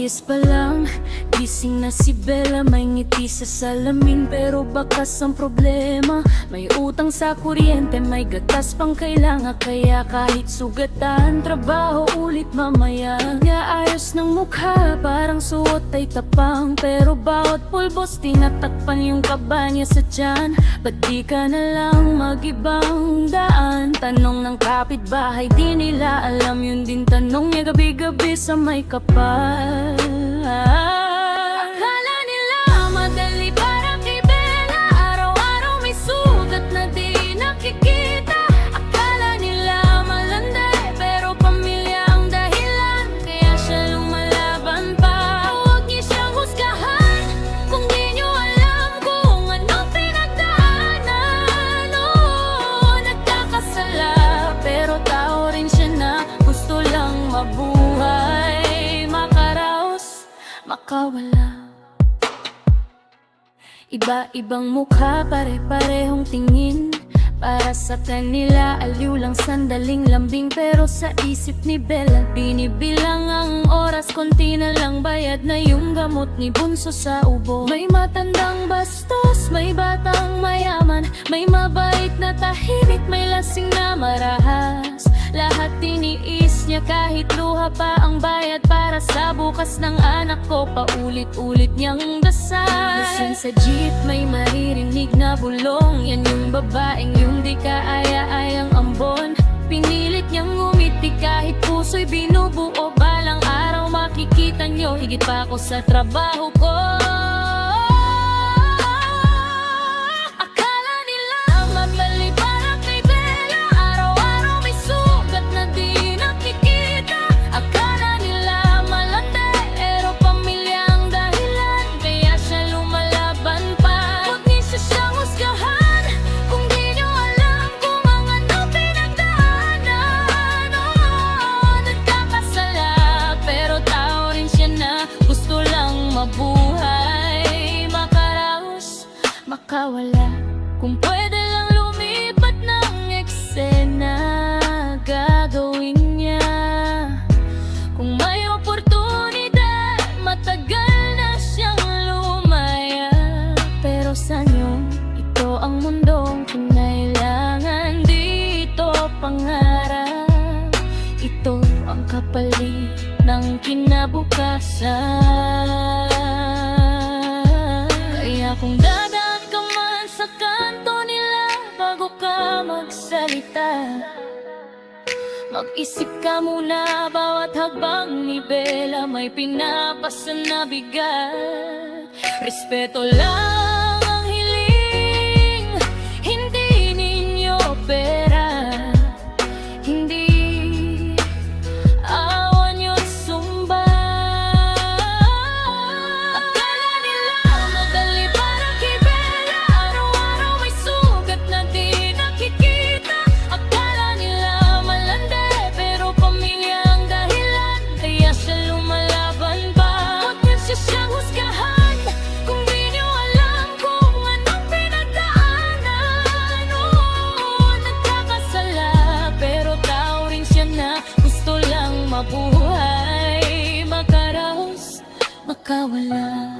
Bihis pa lang, gising na si Bella. May ngiti sa salamin pero bakas ang problema. May utang sa kuryente, may gatas pang kailangan. Kaya kahit sugatan, trabaho ulit mamaya. Ayos ng mukha, parang suot ay tapang. Pero bawat pulbos, tinatakpan yung kaba niya sa tiyan. Ba't di ka na lang mag-ibang daan? Tanong ng kapitbahay, di nila alam. Yun din tanong niya gabi-gabi sa may kapal. Akala nila madali para kay Bella. Araw-araw may sugat na di nakikita. Akala nila malandi, pero pamilya ang dahilan. Kaya siya lumalaban pa. Huwag niyo siyang husgahan kung di niyo alam kung ano pinagdaanan. Oo, nagkakasala, pero tao rin siya na gusto lang mabuhay, makaraos, makawala. Iba-ibang mukha, pare-parehong tingin. Para sa kanila, aliw lang sandaling lambing. Pero sa isip ni Bella, binibilang ang oras. Konti na lang bayad na yung gamot ni Bunso sa ubo. May matandang bastos, may batang mayaman. May mabait na tahimik, may lasing na marahas. Lahat tiniis niya kahit luha pa ang bayad. Para sa bukas ng anak ko, paulit-ulit niyang dasal. Minsan sa jeep may maririnig na bulong. Yan yung babaeng yung di kaaya-ayang ambon. Pinilit niyang ngumiti kahit puso'y binubuo. Balang araw makikita niyo, higit pa ako sa trabaho ko. Akala nila madali para kay Bella. Araw-araw may sugat na di nakikita. Akala nila malandi, pero pamilya ang dahilan. Kaya siya lumalaban pa. Huwag niyo siyang husgahan kung di niyo alam kung ang ano pinagdaanan. Oo, nagkakasala, pero tao rin siya na gusto lang mabuhay, makaraos, makawala. Kung pwede lang lumipat ng eksena, gagawin niya. Kung may oportunidad, matagal na siyang lumaya. Pero sanyo, ito ang mundong kinailangan. Dito pangarap, ito ang kapalit ng kinabukasan. Kaya kung dadaan ka man sa kanto nila, bago ka magsalita, mag-isip ka muna. Bawat hagbang ni Bella may pinapasa na bigat. Respeto lang ang hiling, hindi ninyo pera. Hindi awan yung sumba. Akala nila madali para kay Bella. Araw-araw may sugat na di nakikita. Akala nila malandi, pero pamilya ang dahilan. Kaya siya lumalaban pa. Huwag niyo siyang husgahan kung di niyo alam kung anong pinagdaanan. Oo, nagkakasala, pero tao rin siya na gusto lang mabuhay, makaraos, makawala.